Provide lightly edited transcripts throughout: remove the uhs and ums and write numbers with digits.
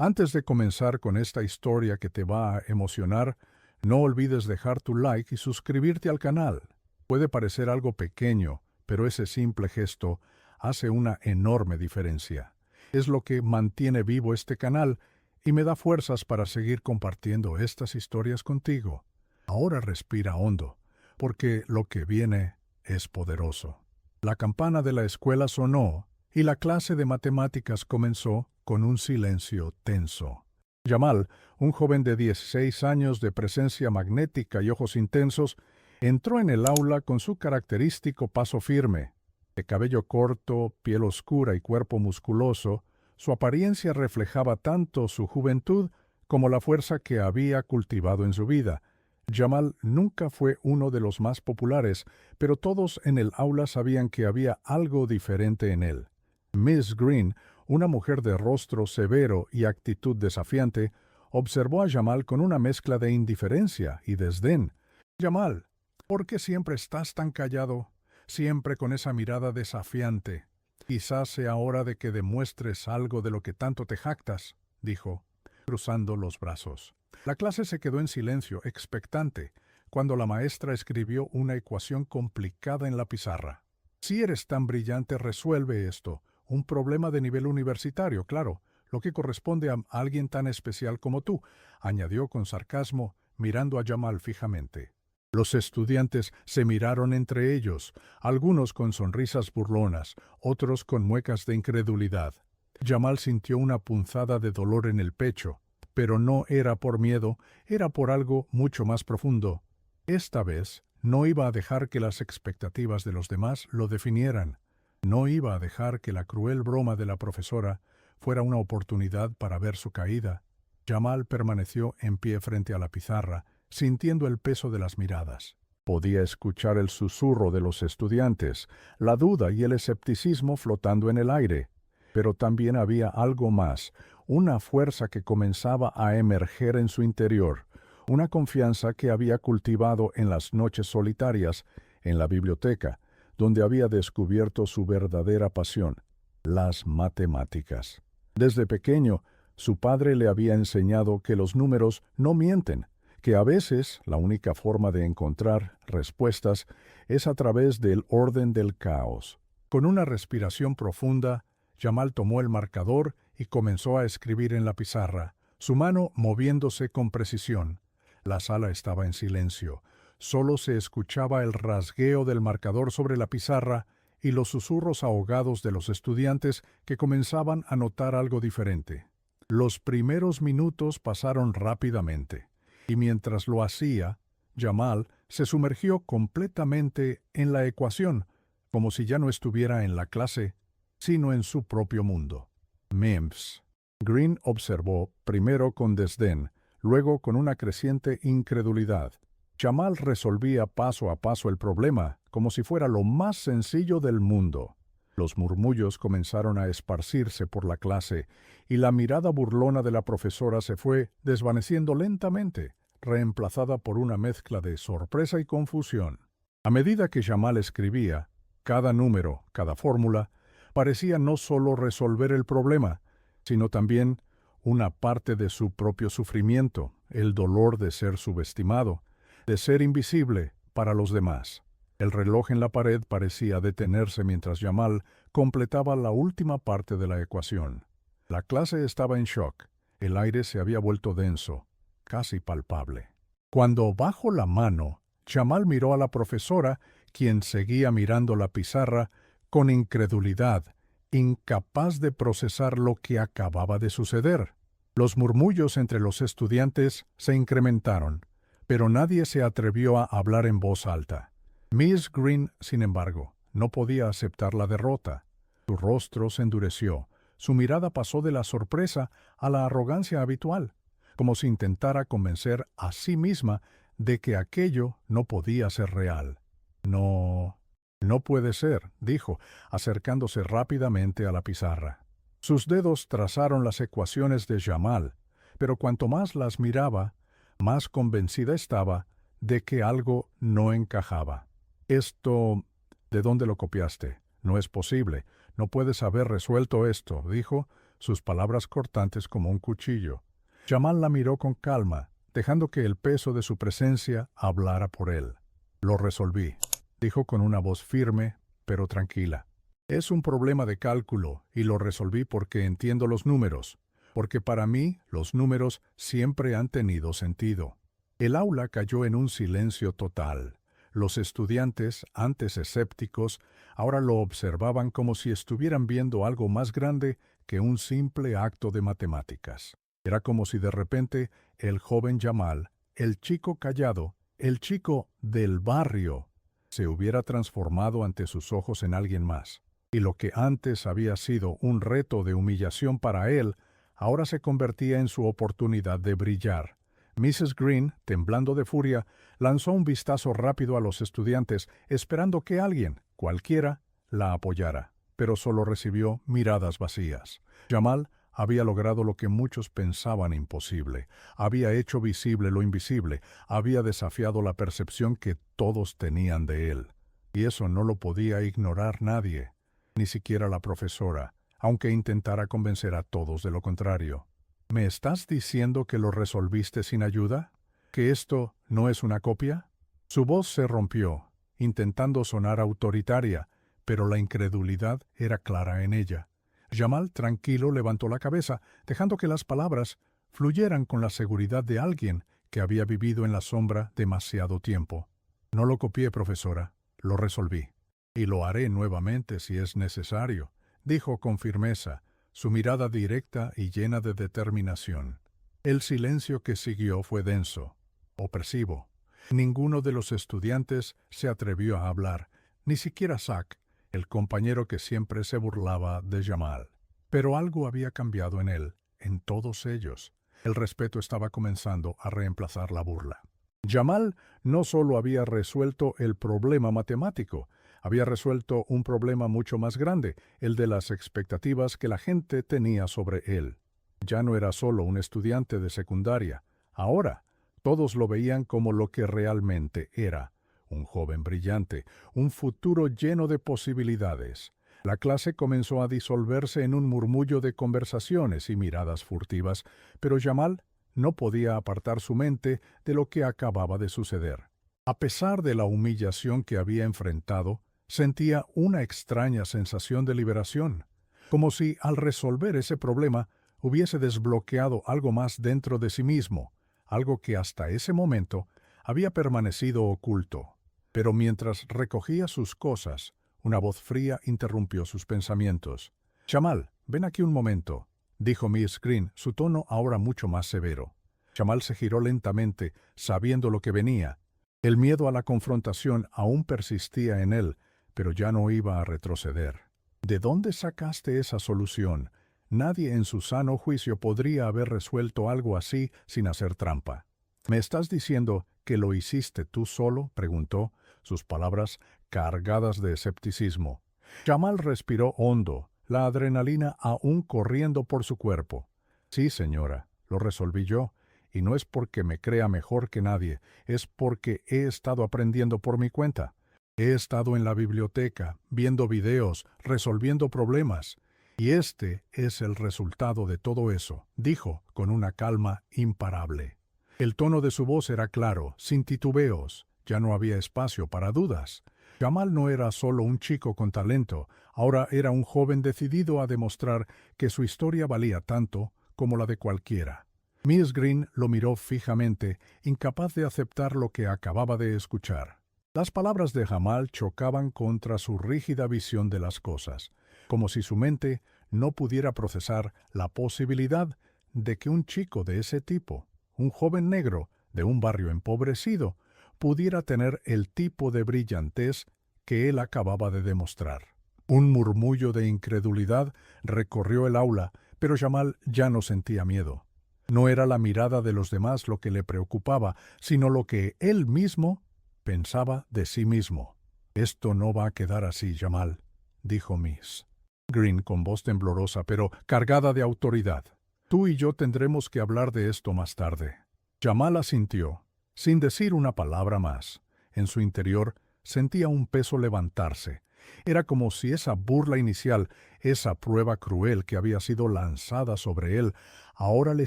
Antes de comenzar con esta historia que te va a emocionar, no olvides dejar tu like y suscribirte al canal. Puede parecer algo pequeño, pero ese simple gesto hace una enorme diferencia. Es lo que mantiene vivo este canal y me da fuerzas para seguir compartiendo estas historias contigo. Ahora respira hondo, porque lo que viene es poderoso. La campana de la escuela sonó y la clase de matemáticas comenzó con un silencio tenso. Yamal, un joven de 16 años de presencia magnética y ojos intensos, entró en el aula con su característico paso firme. De cabello corto, piel oscura y cuerpo musculoso, su apariencia reflejaba tanto su juventud como la fuerza que había cultivado en su vida. Yamal nunca fue uno de los más populares, pero todos en el aula sabían que había algo diferente en él. Miss Green, una mujer de rostro severo y actitud desafiante, observó a Yamal con una mezcla de indiferencia y desdén. «Yamal, ¿por qué siempre estás tan callado? Siempre con esa mirada desafiante. Quizás sea hora de que demuestres algo de lo que tanto te jactas», dijo, cruzando los brazos. La clase se quedó en silencio, expectante, cuando la maestra escribió una ecuación complicada en la pizarra. «Si eres tan brillante, resuelve esto. Un problema de nivel universitario, claro, lo que corresponde a alguien tan especial como tú», añadió con sarcasmo, mirando a Yamal fijamente. Los estudiantes se miraron entre ellos, algunos con sonrisas burlonas, otros con muecas de incredulidad. Yamal sintió una punzada de dolor en el pecho, pero no era por miedo, era por algo mucho más profundo. Esta vez no iba a dejar que las expectativas de los demás lo definieran. No iba a dejar que la cruel broma de la profesora fuera una oportunidad para ver su caída. Yamal permaneció en pie frente a la pizarra, sintiendo el peso de las miradas. Podía escuchar el susurro de los estudiantes, la duda y el escepticismo flotando en el aire. Pero también había algo más, una fuerza que comenzaba a emerger en su interior, una confianza que había cultivado en las noches solitarias, en la biblioteca, donde había descubierto su verdadera pasión, las matemáticas. Desde pequeño, su padre le había enseñado que los números no mienten, que a veces la única forma de encontrar respuestas es a través del orden del caos. Con una respiración profunda, Yamal tomó el marcador y comenzó a escribir en la pizarra, su mano moviéndose con precisión. La sala estaba en silencio. Solo se escuchaba el rasgueo del marcador sobre la pizarra y los susurros ahogados de los estudiantes que comenzaban a notar algo diferente. Los primeros minutos pasaron rápidamente, y mientras lo hacía, Yamal se sumergió completamente en la ecuación, como si ya no estuviera en la clase, sino en su propio mundo. «Mims», Green observó, primero con desdén, luego con una creciente incredulidad. Yamal resolvía paso a paso el problema, como si fuera lo más sencillo del mundo. Los murmullos comenzaron a esparcirse por la clase, y la mirada burlona de la profesora se fue desvaneciendo lentamente, reemplazada por una mezcla de sorpresa y confusión. A medida que Yamal escribía, cada número, cada fórmula, parecía no solo resolver el problema, sino también una parte de su propio sufrimiento, el dolor de ser subestimado, de ser invisible para los demás. El reloj en la pared parecía detenerse mientras Yamal completaba la última parte de la ecuación. La clase estaba en shock. El aire se había vuelto denso, casi palpable. Cuando bajó la mano, Yamal miró a la profesora, quien seguía mirando la pizarra con incredulidad, incapaz de procesar lo que acababa de suceder. Los murmullos entre los estudiantes se incrementaron, pero nadie se atrevió a hablar en voz alta. Miss Green, sin embargo, no podía aceptar la derrota. Su rostro se endureció, su mirada pasó de la sorpresa a la arrogancia habitual, como si intentara convencer a sí misma de que aquello no podía ser real. «No puede ser», dijo, acercándose rápidamente a la pizarra. Sus dedos trazaron las ecuaciones de Yamal, pero cuanto más las miraba, más convencida estaba de que algo no encajaba. «Esto, ¿de dónde lo copiaste? No es posible. No puedes haber resuelto esto», dijo, sus palabras cortantes como un cuchillo. Jamal la miró con calma, dejando que el peso de su presencia hablara por él. «Lo resolví», dijo con una voz firme, pero tranquila. «Es un problema de cálculo, y lo resolví porque entiendo los números, porque para mí los números siempre han tenido sentido». El aula cayó en un silencio total. Los estudiantes, antes escépticos, ahora lo observaban como si estuvieran viendo algo más grande que un simple acto de matemáticas. Era como si de repente el joven Jamal, el chico callado, el chico del barrio, se hubiera transformado ante sus ojos en alguien más. Y lo que antes había sido un reto de humillación para él, ahora se convertía en su oportunidad de brillar. Mrs. Green, temblando de furia, lanzó un vistazo rápido a los estudiantes, esperando que alguien, cualquiera, la apoyara, pero solo recibió miradas vacías. Jamal había logrado lo que muchos pensaban imposible, había hecho visible lo invisible, había desafiado la percepción que todos tenían de él. Y eso no lo podía ignorar nadie, ni siquiera la profesora, aunque intentara convencer a todos de lo contrario. ¿Me estás diciendo que lo resolviste sin ayuda? ¿Que esto no es una copia? Su voz se rompió, intentando sonar autoritaria, pero la incredulidad era clara en ella. Jamal, tranquilo, levantó la cabeza, dejando que las palabras fluyeran con la seguridad de alguien que había vivido en la sombra demasiado tiempo. «No lo copié, profesora, lo resolví. Y lo haré nuevamente si es necesario», dijo con firmeza, su mirada directa y llena de determinación. El silencio que siguió fue denso, opresivo. Ninguno de los estudiantes se atrevió a hablar, ni siquiera Zack, el compañero que siempre se burlaba de Jamal. Pero algo había cambiado en él, en todos ellos. El respeto estaba comenzando a reemplazar la burla. Jamal no solo había resuelto el problema matemático, había resuelto un problema mucho más grande, el de las expectativas que la gente tenía sobre él. Ya no era solo un estudiante de secundaria. Ahora, todos lo veían como lo que realmente era: un joven brillante, un futuro lleno de posibilidades. La clase comenzó a disolverse en un murmullo de conversaciones y miradas furtivas, pero Jamal no podía apartar su mente de lo que acababa de suceder. A pesar de la humillación que había enfrentado, sentía una extraña sensación de liberación, como si al resolver ese problema hubiese desbloqueado algo más dentro de sí mismo, algo que hasta ese momento había permanecido oculto. Pero mientras recogía sus cosas, una voz fría interrumpió sus pensamientos. «Jamal, ven aquí un momento», dijo Miss Green, su tono ahora mucho más severo. Jamal se giró lentamente, sabiendo lo que venía. El miedo a la confrontación aún persistía en él, pero ya no iba a retroceder. «¿De dónde sacaste esa solución? Nadie en su sano juicio podría haber resuelto algo así sin hacer trampa». «¿Me estás diciendo que lo hiciste tú solo?», preguntó, sus palabras cargadas de escepticismo. Jamal respiró hondo, la adrenalina aún corriendo por su cuerpo. «Sí, señora, lo resolví yo, y no es porque me crea mejor que nadie, es porque he estado aprendiendo por mi cuenta. He estado en la biblioteca, viendo videos, resolviendo problemas, y este es el resultado de todo eso», dijo con una calma imparable. El tono de su voz era claro, sin titubeos. Ya no había espacio para dudas. Jamal no era solo un chico con talento, ahora era un joven decidido a demostrar que su historia valía tanto como la de cualquiera. Miss Green lo miró fijamente, incapaz de aceptar lo que acababa de escuchar. Las palabras de Jamal chocaban contra su rígida visión de las cosas, como si su mente no pudiera procesar la posibilidad de que un chico de ese tipo, un joven negro de un barrio empobrecido, pudiera tener el tipo de brillantez que él acababa de demostrar. Un murmullo de incredulidad recorrió el aula, pero Jamal ya no sentía miedo. No era la mirada de los demás lo que le preocupaba, sino lo que él mismo pensaba de sí mismo. «Esto no va a quedar así, Jamal», dijo Miss Green con voz temblorosa pero cargada de autoridad. «Tú y yo tendremos que hablar de esto más tarde». Jamal asintió, sin decir una palabra más. En su interior sentía un peso levantarse, Era como si esa burla inicial, esa prueba cruel que había sido lanzada sobre él, ahora le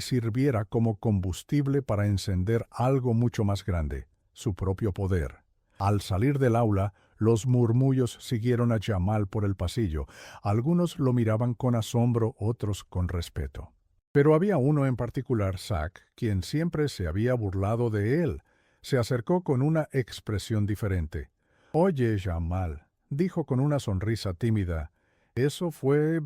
sirviera como combustible para encender algo mucho más grande, su propio poder. Al salir del aula, los murmullos siguieron a Jamal por el pasillo. Algunos lo miraban con asombro, otros con respeto. Pero había uno en particular, Zack, quien siempre se había burlado de él. Se acercó con una expresión diferente. «Oye, Jamal», dijo con una sonrisa tímida, «eso fue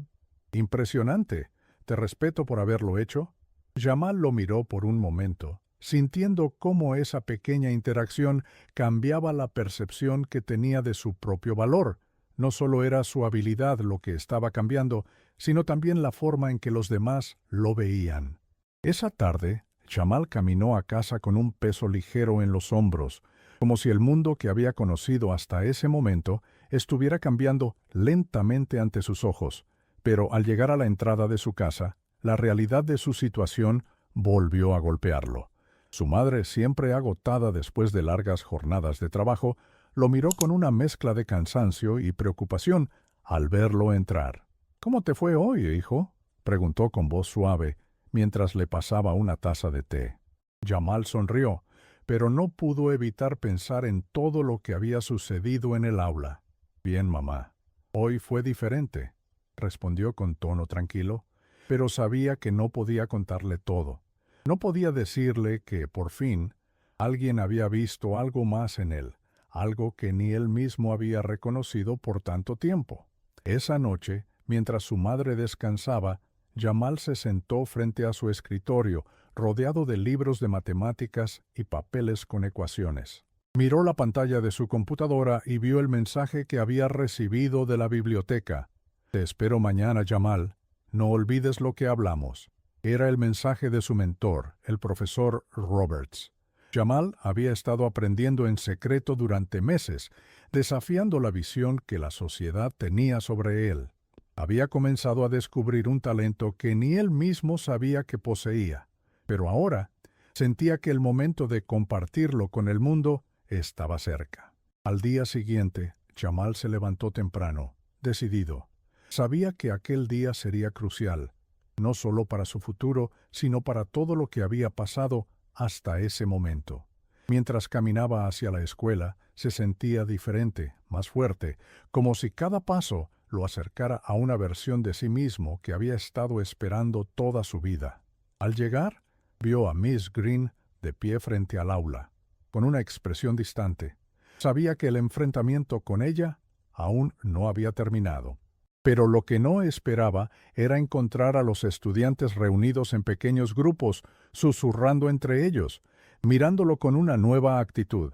impresionante. Te respeto por haberlo hecho». Jamal lo miró por un momento, sintiendo cómo esa pequeña interacción cambiaba la percepción que tenía de su propio valor. No solo era su habilidad lo que estaba cambiando, sino también la forma en que los demás lo veían. Esa tarde, Jamal caminó a casa con un peso ligero en los hombros, como si el mundo que había conocido hasta ese momento estuviera cambiando lentamente ante sus ojos. Pero al llegar a la entrada de su casa, la realidad de su situación volvió a golpearlo. Su madre, siempre agotada después de largas jornadas de trabajo, lo miró con una mezcla de cansancio y preocupación al verlo entrar. «¿Cómo te fue hoy, hijo?», preguntó con voz suave, mientras le pasaba una taza de té. Jamal sonrió, pero no pudo evitar pensar en todo lo que había sucedido en el aula. «Bien, mamá. Hoy fue diferente», respondió con tono tranquilo, pero sabía que no podía contarle todo. No podía decirle que, por fin, alguien había visto algo más en él, algo que ni él mismo había reconocido por tanto tiempo. Esa noche, mientras su madre descansaba, Jamal se sentó frente a su escritorio, rodeado de libros de matemáticas y papeles con ecuaciones. Miró la pantalla de su computadora y vio el mensaje que había recibido de la biblioteca. «Te espero mañana, Jamal. No olvides lo que hablamos». Era el mensaje de su mentor, el profesor Roberts. Jamal había estado aprendiendo en secreto durante meses, desafiando la visión que la sociedad tenía sobre él. Había comenzado a descubrir un talento que ni él mismo sabía que poseía, pero ahora sentía que el momento de compartirlo con el mundo estaba cerca. Al día siguiente, Jamal se levantó temprano, decidido. Sabía que aquel día sería crucial, no solo para su futuro, sino para todo lo que había pasado hasta ese momento. Mientras caminaba hacia la escuela, se sentía diferente, más fuerte, como si cada paso lo acercara a una versión de sí mismo que había estado esperando toda su vida. Al llegar, vio a Miss Green de pie frente al aula, con una expresión distante. Sabía que el enfrentamiento con ella aún no había terminado. Pero lo que no esperaba era encontrar a los estudiantes reunidos en pequeños grupos, susurrando entre ellos, mirándolo con una nueva actitud.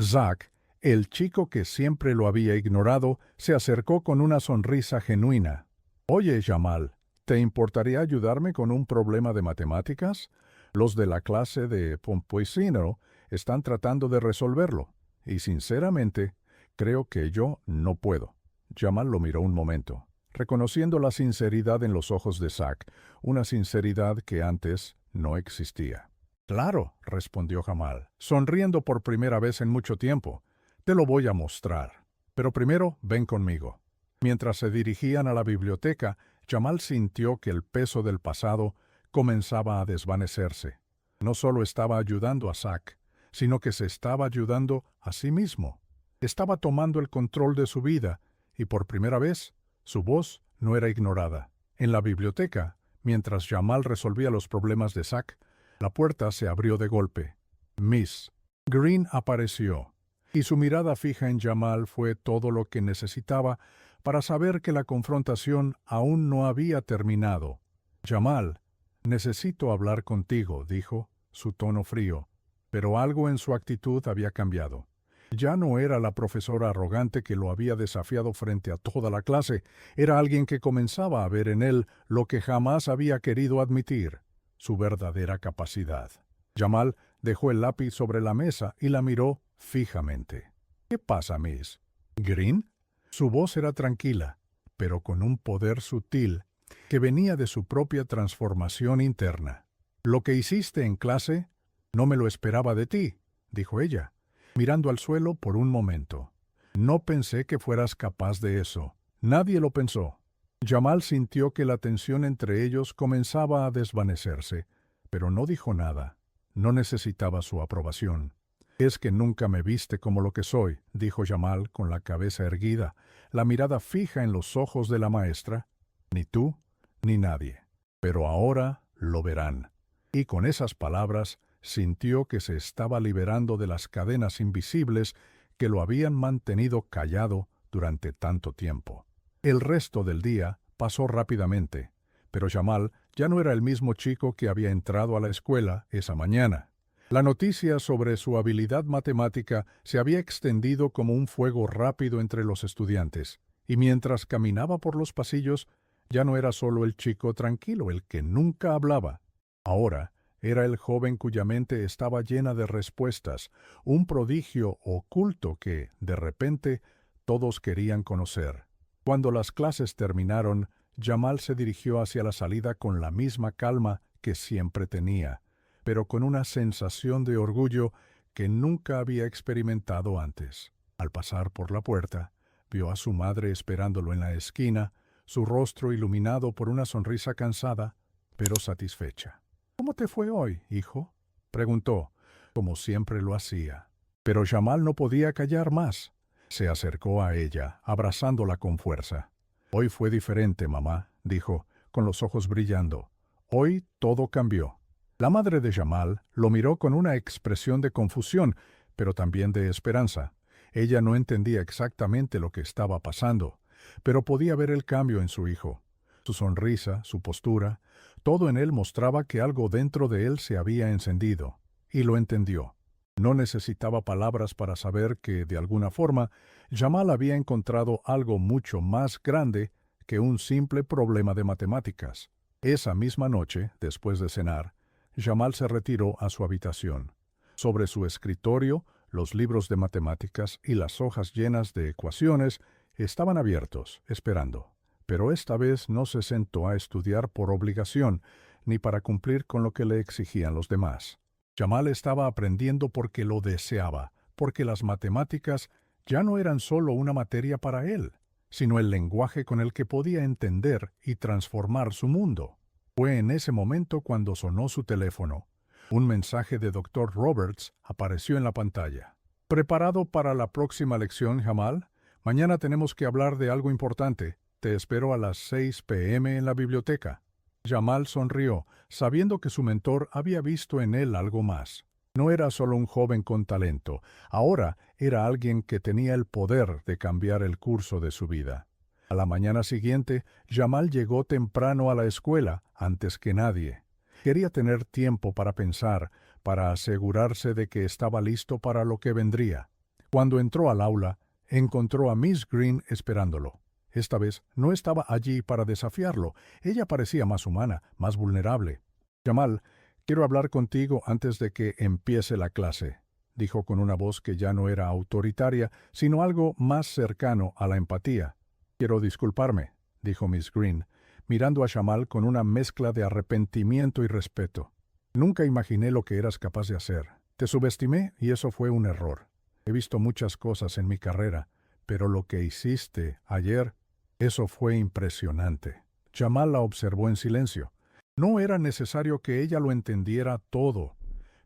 Zack, el chico que siempre lo había ignorado, se acercó con una sonrisa genuina. «Oye, Jamal, ¿te importaría ayudarme con un problema de matemáticas? Los de la clase de Pompoisino están tratando de resolverlo, y sinceramente, creo que yo no puedo». Jamal lo miró un momento, reconociendo la sinceridad en los ojos de Zack, una sinceridad que antes no existía. «Claro», respondió Jamal, sonriendo por primera vez en mucho tiempo. «Te lo voy a mostrar. Pero primero ven conmigo». Mientras se dirigían a la biblioteca, Jamal sintió que el peso del pasado comenzaba a desvanecerse. No solo estaba ayudando a Zack, sino que se estaba ayudando a sí mismo. Estaba tomando el control de su vida, y por primera vez, su voz no era ignorada. En la biblioteca, mientras Jamal resolvía los problemas de Zack, la puerta se abrió de golpe. Miss Green apareció, y su mirada fija en Jamal fue todo lo que necesitaba para saber que la confrontación aún no había terminado. «Jamal, necesito hablar contigo», dijo, su tono frío, pero algo en su actitud había cambiado. Ya no era la profesora arrogante que lo había desafiado frente a toda la clase, era alguien que comenzaba a ver en él lo que jamás había querido admitir, su verdadera capacidad. Jamal dejó el lápiz sobre la mesa y la miró fijamente. «¿Qué pasa, Miss Green?» Su voz era tranquila, pero con un poder sutil que venía de su propia transformación interna. «Lo que hiciste en clase no me lo esperaba de ti», dijo ella, mirando al suelo por un momento. No pensé que fueras capaz de eso. Nadie lo pensó. Jamal sintió que la tensión entre ellos comenzaba a desvanecerse, pero no dijo nada. No necesitaba su aprobación. «Es que nunca me viste como lo que soy», dijo Jamal con la cabeza erguida, la mirada fija en los ojos de la maestra. «Ni tú, ni nadie. Pero ahora lo verán». Y con esas palabras sintió que se estaba liberando de las cadenas invisibles que lo habían mantenido callado durante tanto tiempo. El resto del día pasó rápidamente, pero Jamal ya no era el mismo chico que había entrado a la escuela esa mañana. La noticia sobre su habilidad matemática se había extendido como un fuego rápido entre los estudiantes, y mientras caminaba por los pasillos, ya no era solo el chico tranquilo, el que nunca hablaba. Ahora era el joven cuya mente estaba llena de respuestas, un prodigio oculto que, de repente, todos querían conocer. Cuando las clases terminaron, Jamal se dirigió hacia la salida con la misma calma que siempre tenía, pero con una sensación de orgullo que nunca había experimentado antes. Al pasar por la puerta, vio a su madre esperándolo en la esquina, su rostro iluminado por una sonrisa cansada, pero satisfecha. «¿Cómo te fue hoy, hijo?», preguntó, como siempre lo hacía. Pero Jamal no podía callar más. Se acercó a ella, abrazándola con fuerza. «Hoy fue diferente, mamá», dijo, con los ojos brillando. «Hoy todo cambió». La madre de Jamal lo miró con una expresión de confusión, pero también de esperanza. Ella no entendía exactamente lo que estaba pasando, pero podía ver el cambio en su hijo. Su sonrisa, su postura, todo en él mostraba que algo dentro de él se había encendido, y lo entendió. No necesitaba palabras para saber que, de alguna forma, Jamal había encontrado algo mucho más grande que un simple problema de matemáticas. Esa misma noche, después de cenar, Jamal se retiró a su habitación. Sobre su escritorio, los libros de matemáticas y las hojas llenas de ecuaciones estaban abiertos, esperando. Pero esta vez no se sentó a estudiar por obligación, ni para cumplir con lo que le exigían los demás. Jamal estaba aprendiendo porque lo deseaba, porque las matemáticas ya no eran solo una materia para él, sino el lenguaje con el que podía entender y transformar su mundo. Fue en ese momento cuando sonó su teléfono. Un mensaje de Dr. Roberts apareció en la pantalla. «¿Preparado para la próxima lección, Jamal? Mañana tenemos que hablar de algo importante. Te espero a las 6 p.m. en la biblioteca». Jamal sonrió, sabiendo que su mentor había visto en él algo más. No era solo un joven con talento, ahora era alguien que tenía el poder de cambiar el curso de su vida. A la mañana siguiente, Jamal llegó temprano a la escuela, antes que nadie. Quería tener tiempo para pensar, para asegurarse de que estaba listo para lo que vendría. Cuando entró al aula, encontró a Miss Green esperándolo. Esta vez no estaba allí para desafiarlo. Ella parecía más humana, más vulnerable. «Jamal, quiero hablar contigo antes de que empiece la clase», dijo con una voz que ya no era autoritaria, sino algo más cercano a la empatía. «Quiero disculparme», dijo Miss Green, mirando a Jamal con una mezcla de arrepentimiento y respeto. «Nunca imaginé lo que eras capaz de hacer. Te subestimé y eso fue un error. He visto muchas cosas en mi carrera, pero lo que hiciste ayer, eso fue impresionante». Jamal la observó en silencio. No era necesario que ella lo entendiera todo,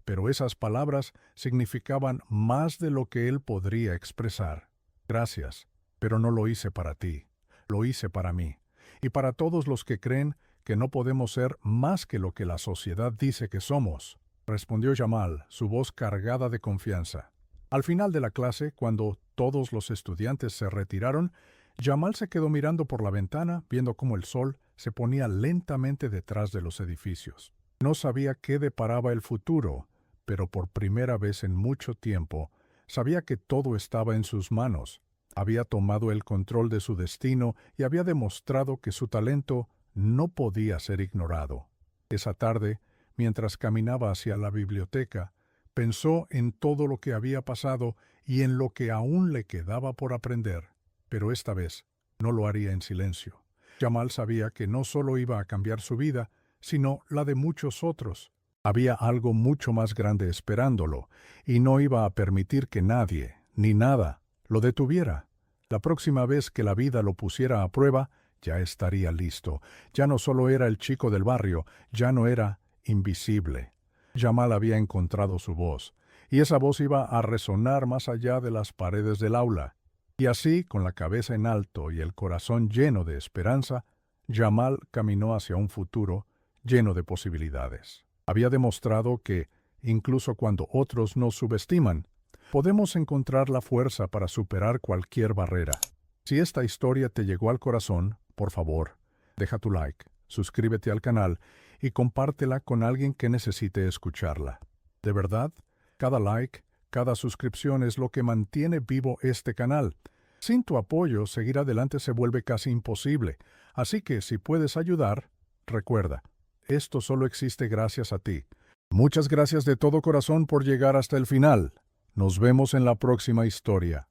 pero esas palabras significaban más de lo que él podría expresar. «Gracias, pero no lo hice para ti. Lo hice para mí. Y para todos los que creen que no podemos ser más que lo que la sociedad dice que somos», respondió Jamal, su voz cargada de confianza. Al final de la clase, cuando todos los estudiantes se retiraron, Jamal se quedó mirando por la ventana, viendo cómo el sol se ponía lentamente detrás de los edificios. No sabía qué deparaba el futuro, pero por primera vez en mucho tiempo sabía que todo estaba en sus manos. Había tomado el control de su destino y había demostrado que su talento no podía ser ignorado. Esa tarde, mientras caminaba hacia la biblioteca, pensó en todo lo que había pasado y en lo que aún le quedaba por aprender. Pero esta vez no lo haría en silencio. Jamal sabía que no solo iba a cambiar su vida, sino la de muchos otros. Había algo mucho más grande esperándolo, y no iba a permitir que nadie, ni nada, lo detuviera. La próxima vez que la vida lo pusiera a prueba, ya estaría listo. Ya no solo era el chico del barrio, ya no era invisible. Jamal había encontrado su voz, y esa voz iba a resonar más allá de las paredes del aula. Y así, con la cabeza en alto y el corazón lleno de esperanza, Jamal caminó hacia un futuro lleno de posibilidades. Había demostrado que, incluso cuando otros nos subestiman, podemos encontrar la fuerza para superar cualquier barrera. Si esta historia te llegó al corazón, por favor, deja tu like, suscríbete al canal y compártela con alguien que necesite escucharla. De verdad, cada like, cada suscripción es lo que mantiene vivo este canal. Sin tu apoyo, seguir adelante se vuelve casi imposible. Así que si puedes ayudar, recuerda, esto solo existe gracias a ti. Muchas gracias de todo corazón por llegar hasta el final. Nos vemos en la próxima historia.